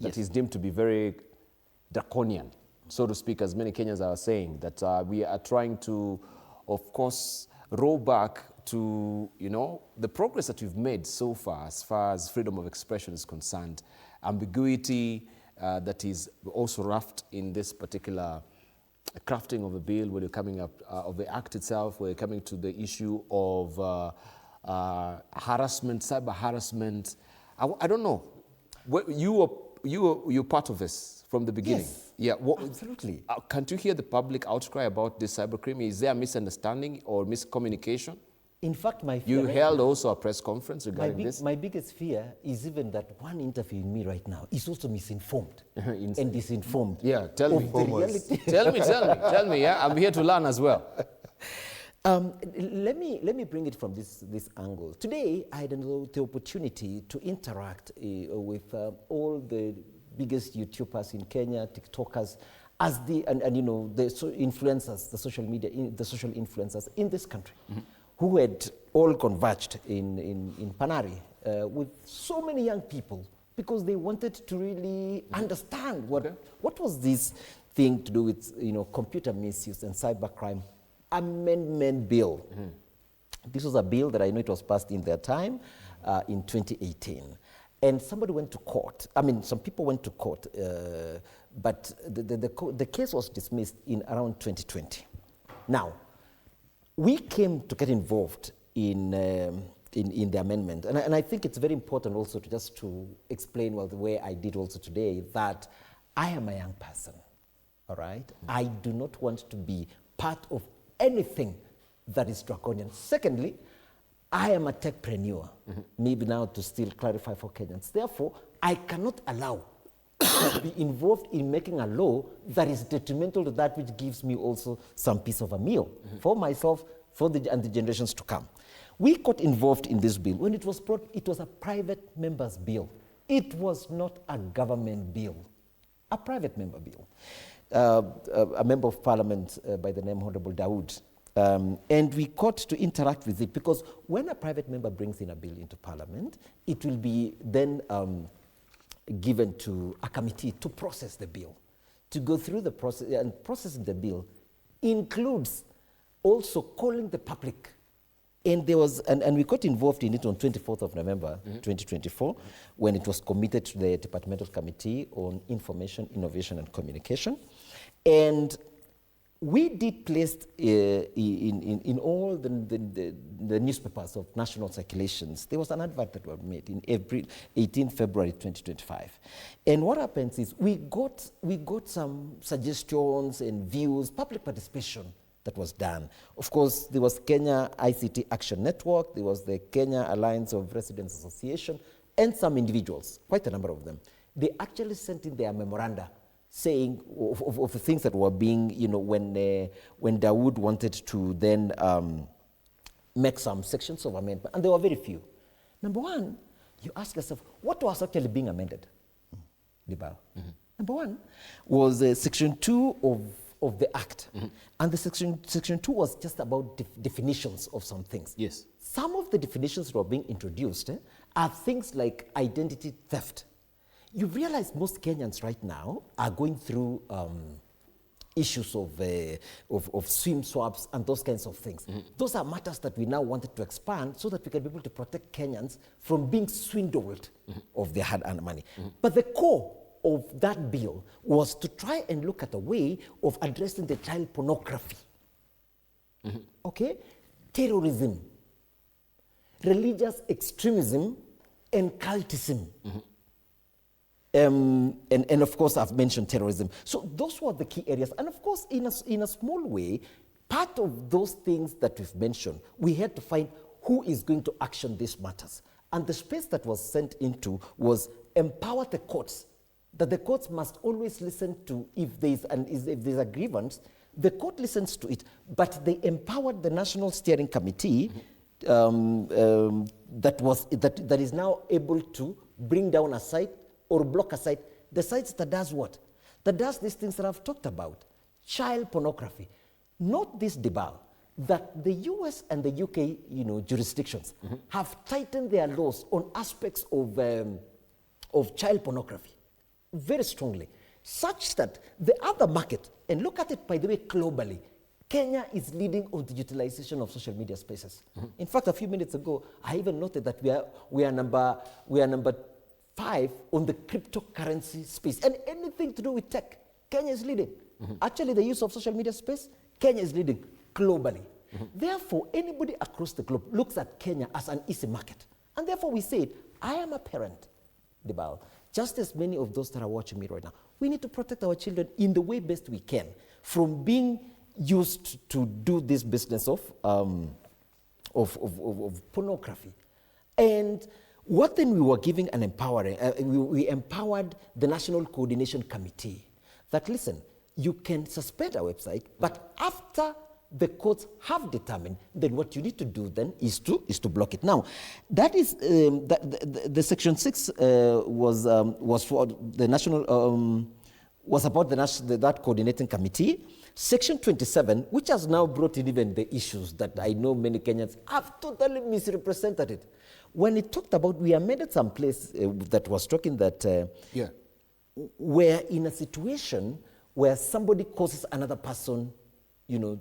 that is deemed to be very draconian, so to speak, as many Kenyans are saying, that we are trying to, of course, roll back to, the progress that we've made so far as freedom of expression is concerned, ambiguity that is also wrapped in this particular crafting of a bill, when you're coming up, of the act itself, where you're coming to the issue of harassment, cyber harassment. I don't know. You're part of this from the beginning. Yes, yeah, absolutely. Can't you hear the public outcry about this cybercrime? Is there a misunderstanding or miscommunication? In fact, my fear... You held also a press conference regarding this? My biggest fear is even that one interviewing me right now is also misinformed and disinformed. Yeah, tell me. Tell me, yeah? I'm here to learn as well. Let me bring it from this angle. Today, I had the opportunity to interact with all the biggest YouTubers in Kenya, TikTokers, as the influencers, the social media, the social influencers in this country, who had all converged in Panari with so many young people, because they wanted to really understand what was this thing to do with computer misuse and cybercrime amendment bill. This was a bill that I know it was passed in their time in 2018. And somebody went to court. I mean, some people went to court, but the case was dismissed in around 2020. Now, we came to get involved in the amendment. And I think it's very important also to explain, the way I did also today, that I am a young person, all right? I do not want to be part of anything that is draconian. Secondly, I am a techpreneur, maybe now to still clarify for Kenyans. Therefore, I cannot allow to be involved in making a law that is detrimental to that which gives me also some piece of a meal for myself and the generations to come. We got involved in this bill. When it was brought, it was a private member's bill. It was not a government bill, a private member bill. A member of parliament by the name Honorable Dawood. And we got to interact with it, because when a private member brings in a bill into parliament, it will be then given to a committee to process the bill. To go through the process, and processing the bill includes also calling the public. And there was, and we got involved in it on 24th of November, 2024, when it was committed to the Departmental Committee on Information, Innovation and Communication. And we did place in all the newspapers of national circulations, there was an advert that was made in 18 February 2025. And what happens is we got some suggestions and views, public participation that was done. Of course, there was Kenya ICT Action Network, there was the Kenya Alliance of Residents Association, and some individuals, quite a number of them. They actually sent in their memoranda saying of the things that were being, when Dawood wanted to then make some sections of amendment, and there were very few. Number one, you ask yourself, what was actually being amended? Number one was Section 2 of the Act. And the Section 2 was just about definitions of some things. Yes. Some of the definitions that were being introduced are things like identity theft. You realize most Kenyans right now are going through issues of SIM swaps and those kinds of things. Those are matters that we now wanted to expand so that we can be able to protect Kenyans from being swindled of their hard-earned money. But the core of that bill was to try and look at a way of addressing the child pornography. Okay? Terrorism, religious extremism, and cultism. And of course, I've mentioned terrorism. So those were the key areas. And of course, in a small way, part of those things that we've mentioned, we had to find who is going to action these matters. And the space that was sent into was empower the courts, that the courts must always listen to if there's a grievance, the court listens to it, but they empowered the National Steering Committee that is now able to bring down a site or block a site, the sites that does what? That does these things that I've talked about. Child pornography. Not this debate that the US and the UK jurisdictions have tightened their laws on aspects of child pornography. very strongly, such that the other market, and look at it, by the way, globally, Kenya is leading on the utilization of social media spaces. In fact, a few minutes ago, I even noted that we are number 5 on the cryptocurrency space. And anything to do with tech, Kenya is leading. Actually, the use of social media space, Kenya is leading globally. Therefore, anybody across the globe looks at Kenya as an easy market. And therefore, we said, I am a parent, Dibal, just as many of those that are watching me right now. We need to protect our children in the way best we can from being used to do this business of pornography. And what then we were giving an empowering, we empowered the National Coordination Committee that, listen, you can suspend a website, but after the courts have determined, then what you need to do then is to block it. Now, that is, the Section 6 was for the national, was about that coordinating committee. Section 27, which has now brought in even the issues that I know many Kenyans have totally misrepresented it. When it talked about, we amended some place that was talking that we're in a situation where somebody causes another person, you know,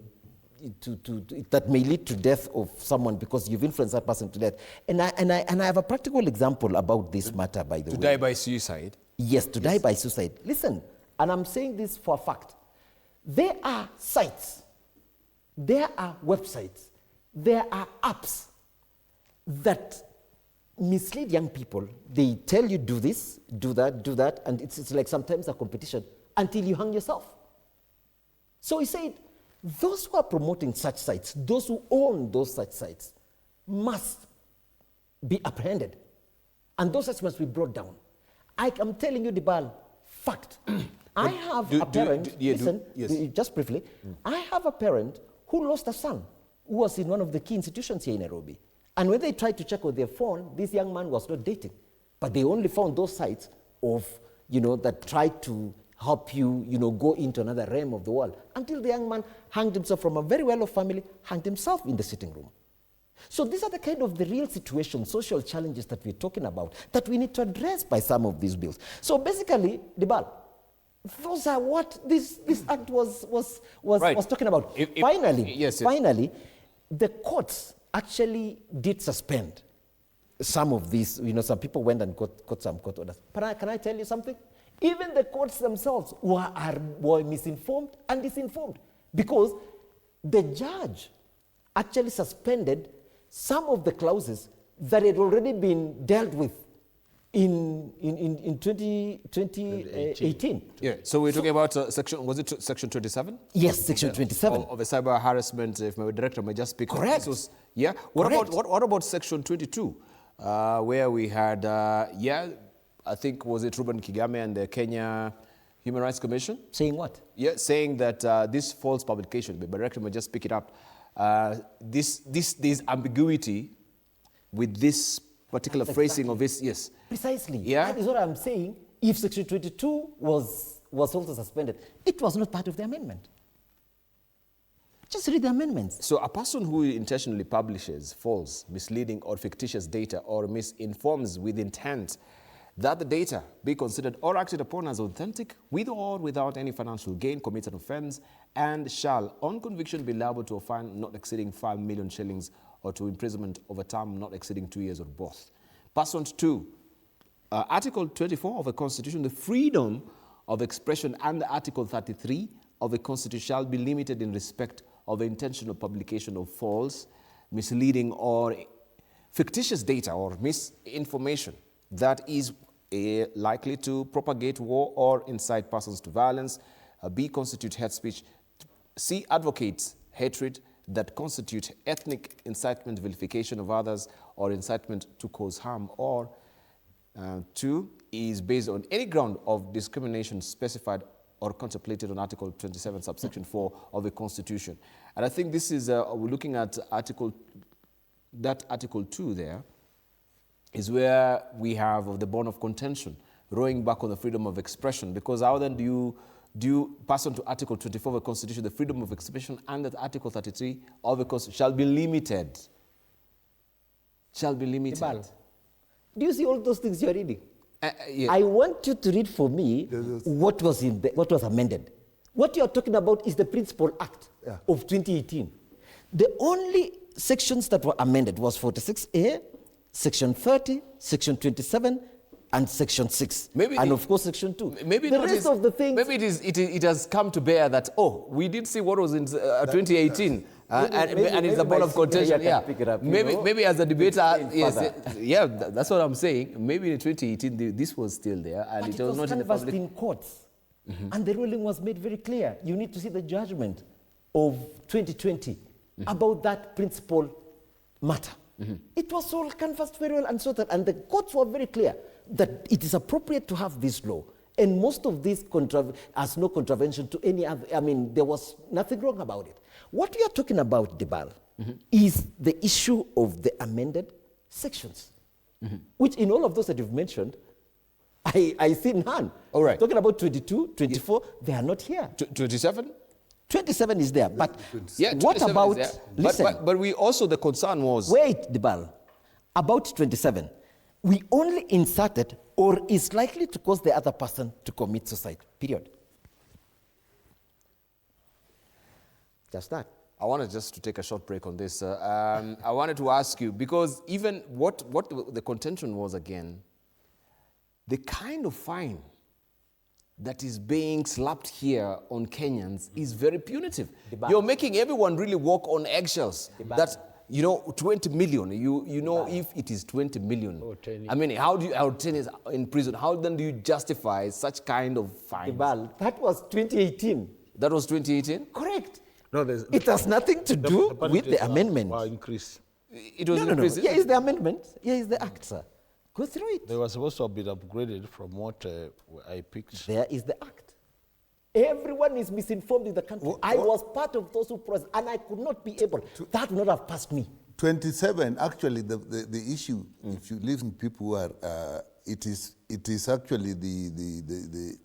that may lead to death of someone because you've influenced that person to death. And I have a practical example about this matter, by the way. To die by suicide? Yes, to die by suicide. Listen, and I'm saying this for a fact. There are sites, there are websites, there are apps that mislead young people. They tell you do this, do that, and it's like sometimes a competition until you hang yourself. So he said, those who are promoting such sites, those who own those such sites, must be apprehended. And those sites must be brought down. I am telling you, Dibal, fact. I have a parent, just briefly, I have a parent who lost a son who was in one of the key institutions here in Nairobi. And when they tried to check on their phone, this young man was not dating. But they only found those sites of, you know, that tried to help you, you know, go into another realm of the world. Until the young man hanged himself from a very well-off family, hanged himself in the sitting room. So these are the kind of the real situations, social challenges that we're talking about, that we need to address by some of these bills. So basically, Dibal, those are what this act was talking about. Finally, the courts actually did suspend some of these. You know, some people went and got some court orders. But can I tell you something? Even the courts themselves were misinformed and disinformed, because the judge actually suspended some of the clauses that had already been dealt with in 2018. Yeah, so we're talking about section, was it section 27? Yes, section 27. Of the cyber harassment, if my director may just speak. Correct. Was, yeah. What about section 22, where we had, I think, was it Ruben Kigame and the Kenya Human Rights Commission? Saying what? Yeah, saying that this false publication, the director may just pick it up, there's ambiguity with this particular phrasing of this, yes. Precisely. Yeah. That is what I'm saying. If section 22 was also suspended, it was not part of the amendment. Just read the amendments. So a person who intentionally publishes false, misleading, or fictitious data or misinforms with intent that the data be considered or acted upon as authentic, with or without any financial gain, commits an offence, and shall, on conviction, be liable to a fine not exceeding 5 million shillings or to imprisonment of a term not exceeding 2 years or both. Pursuant to Article 24 of the Constitution, the freedom of expression, and Article 33 of the Constitution shall be limited in respect of the intentional publication of false, misleading, or fictitious data or misinformation that is likely to propagate war or incite persons to violence, B, constitute hate speech, C, advocates hatred that constitute ethnic incitement, vilification of others, or incitement to cause harm, or 2, is based on any ground of discrimination specified or contemplated on Article 27, subsection 4 of the Constitution. And I think this is, we're looking at Article 2 there, is where we have the bone of contention, rowing back on the freedom of expression, because how then do you pass on to Article 24 of the Constitution, the freedom of expression, and that Article 33 of the Constitution shall be limited. Shall be limited. Ibal, do you see all those things you're reading? Yeah. I want you to read for me what was amended. What you are talking about is the Principal Act of 2018. The only sections that were amended was 46A, Section 30, Section 27, and Section 6. And of course, Section 2. Maybe the rest of the things... Maybe it has come to bear that, we did see what was in 2018. And it's a ball of contention. Maybe as a debater, that's what I'm saying. Maybe in 2018, this was still there. And but it was not in the public. in courts. And the ruling was made very clear. You need to see the judgment of 2020 about that principal matter. It was all canvassed very well and sorted. And the courts were very clear that it is appropriate to have this law. And most of this has no contravention to any other. I mean, there was nothing wrong about it. What we are talking about, Debal, is the issue of the amended sections, which in all of those that you've mentioned, I see none. All right. Talking about 22, 24, they are not here. 27? 27 is there, but what about... Listen. But we also, the concern was... Wait, Debal. About 27, we only inserted or is likely to cause the other person to commit suicide, period. Just that. I wanted just to take a short break on this. I wanted to ask you, because even what the contention was again, the kind of fine that is being slapped here on Kenyans is very punitive. You're making everyone really walk on eggshells. That, 20 million, you know, if it is 20 million, I mean, how do you, 10 years in prison, how then do you justify such kind of fine? That was 2018. That was 2018? Correct. No, it has nothing to do with the amendment. Increase. It was increased? Here is the amendment. Here is the act, sir. Go through it. They were supposed to have been upgraded from what I picked. There is the act. Everyone is misinformed in the country. I was part of those who pressed, and I could not be able. That would not have passed me. 27, actually, the issue, if you listen to people who are, it is actually the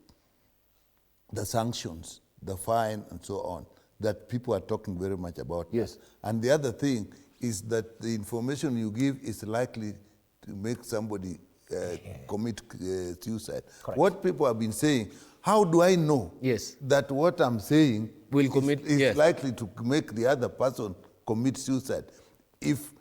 sanctions, the fine, and so on, that people are talking very much about. Yes. And the other thing is that the information you give is likely to make somebody commit suicide. Correct. What people have been saying, how do I know that what I'm saying is likely to make the other person commit suicide? If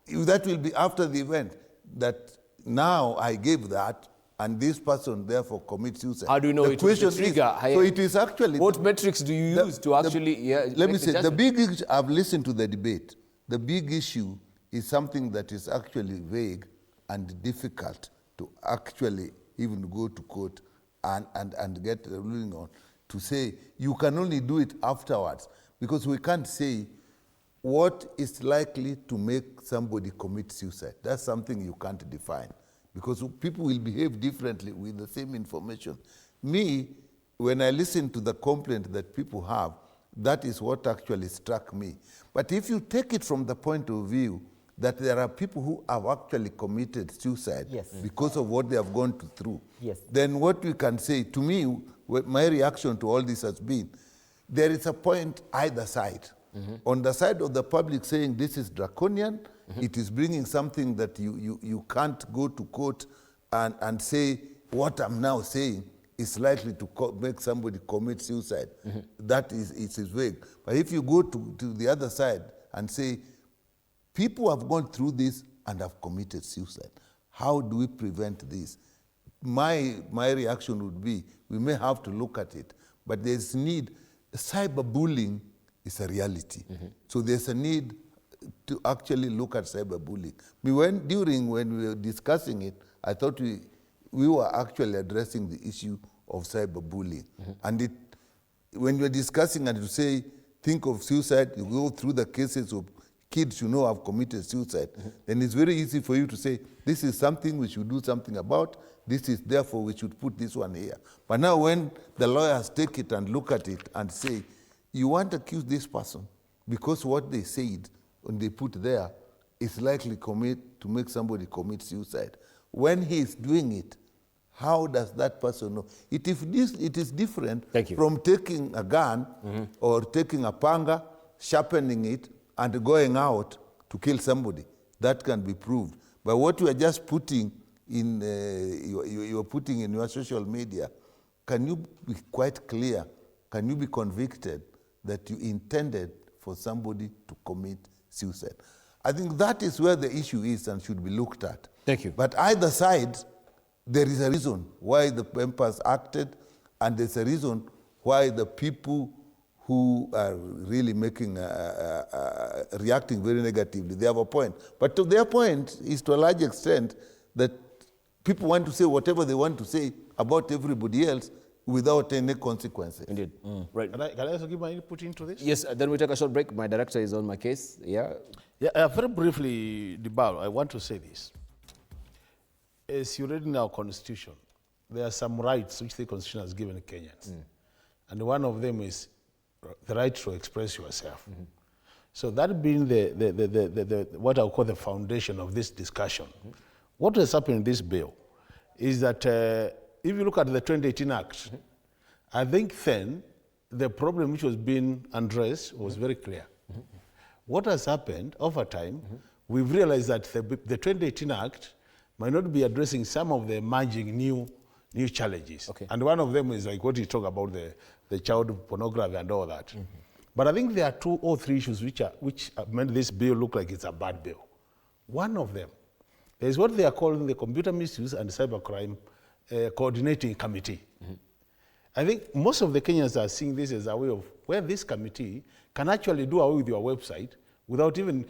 that will be after the event, that now I gave that, and this person therefore commits suicide. How do you know it was the trigger? So it is actually... What metrics do you use to actually... let me say, the big issue, I've listened to the debate. The big issue is something that is actually vague and difficult to actually even go to court and get a ruling on, to say you can only do it afterwards, because we can't say what is likely to make somebody commit suicide. That's something you can't define, because people will behave differently with the same information. Me, when I listen to the complaint that people have, that is what actually struck me. But if you take it from the point of view that there are people who have actually committed suicide because of what they have gone through, then what we can say, to me, my reaction to all this has been, there is a point either side. On the side of the public saying this is draconian, it is bringing something that you can't go to court and say what I'm now saying is likely to make somebody commit suicide. That is vague. But if you go to the other side and say, people have gone through this and have committed suicide, how do we prevent this? My reaction would be, we may have to look at it, but there's need. Cyberbullying is a reality. So there's a need to actually look at cyberbullying. When we were discussing it, I thought we were actually addressing the issue of cyberbullying. And when you're discussing and you say, think of suicide, you go through the cases of kids you know have committed suicide, then it's very easy for you to say, this is something we should do something about, this is therefore we should put this one here. But now when the lawyers take it and look at it and say, you want to accuse this person because what they said when they put there is likely to make somebody commit suicide. When he is doing it, how does that person know? It is different from taking a gun or taking a panga, sharpening it, and going out to kill somebody. That can be proved. But what we are just putting in you're putting in your social media, can you be quite clear? Can you be convicted that you intended for somebody to commit suicide? I think that is where the issue is and should be looked at. Thank you. But either side, there is a reason why the members acted, and there's a reason why the people who are really making, reacting very negatively, they have a point. But to their point is to a large extent that people want to say whatever they want to say about everybody else without any consequences. Indeed. Right. Can I also give my input into this? Yes, then we take a short break. My director is on my case. Yeah. Yeah, very briefly, Dibal, I want to say this. As you read in our constitution, there are some rights which the constitution has given Kenyans. And one of them is the right to express yourself. So that being the what I call the foundation of this discussion, what has happened in this bill is that if you look at the 2018 Act, I think then the problem which was being addressed was very clear. What has happened over time, we've realized that the 2018 Act might not be addressing some of the emerging new challenges. Okay. And one of them is like what you talk about, the child pornography and all that. But I think there are 2 or 3 issues which made this bill look like it's a bad bill. One of them is what they are calling the Computer Misuse and Cybercrime Coordinating Committee. I think most of the Kenyans are seeing this as a way of where this committee can actually do away with your website without even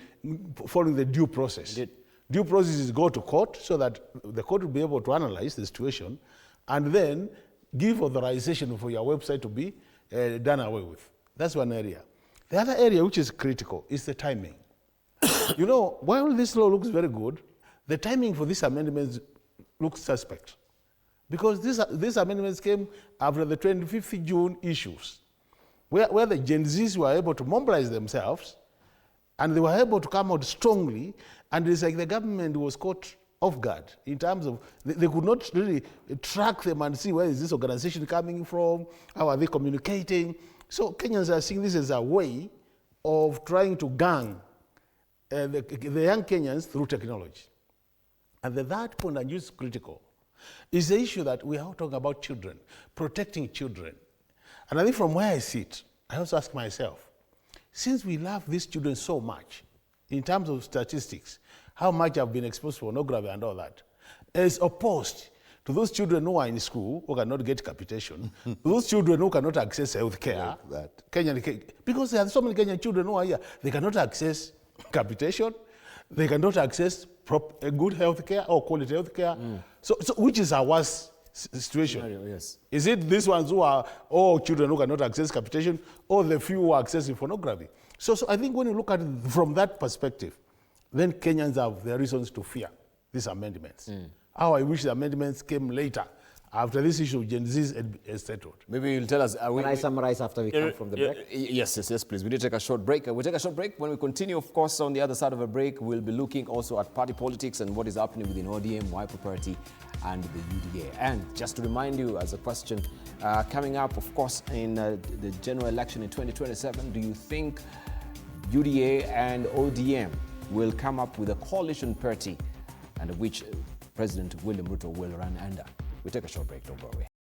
following the due process. Indeed. Due process is go to court so that the court will be able to analyze the situation and then give authorization for your website to be done away with. That's one area. The other area which is critical is the timing. You know, while this law looks very good, the timing for these amendments looks suspect. Because these amendments came after the 25th June issues, where the Gen Zs were able to mobilize themselves and they were able to come out strongly, and it's like the government was caught off guard in terms of, they could not really track them and see where is this organization coming from, how are they communicating. So Kenyans are seeing this as a way of trying to gang the young Kenyans through technology. And the third point, and is critical, is the issue that we are talking about children, protecting children. And I think from where I sit, I also ask myself, since we love these children so much, in terms of statistics, how much have been exposed to pornography and all that, as opposed to those children who are in school who cannot get capitation, those children who cannot access health care, because there are so many Kenyan children who are here, they cannot access capitation, they cannot access good health care or quality health care. So which is our worst situation? Yes. Is it these ones who are all children who cannot access capitation, or the few who are accessing pornography? So I think when you look at it from that perspective, then Kenyans have their reasons to fear these amendments. How I wish the amendments came later, after this issue of Gen Z is settled. Maybe you'll tell us. Can I summarize after we come from the break? Yes, please. We need to take a short break. We'll take a short break. When we continue, of course, on the other side of a break, we'll be looking also at party politics and what is happening within ODM, Wiper Party, and the UDA. And just to remind you, as a question, coming up, of course, in the general election in 2027, do you think UDA and ODM will come up with a coalition party and which President William Ruto will run under? We take a short break, don't go away.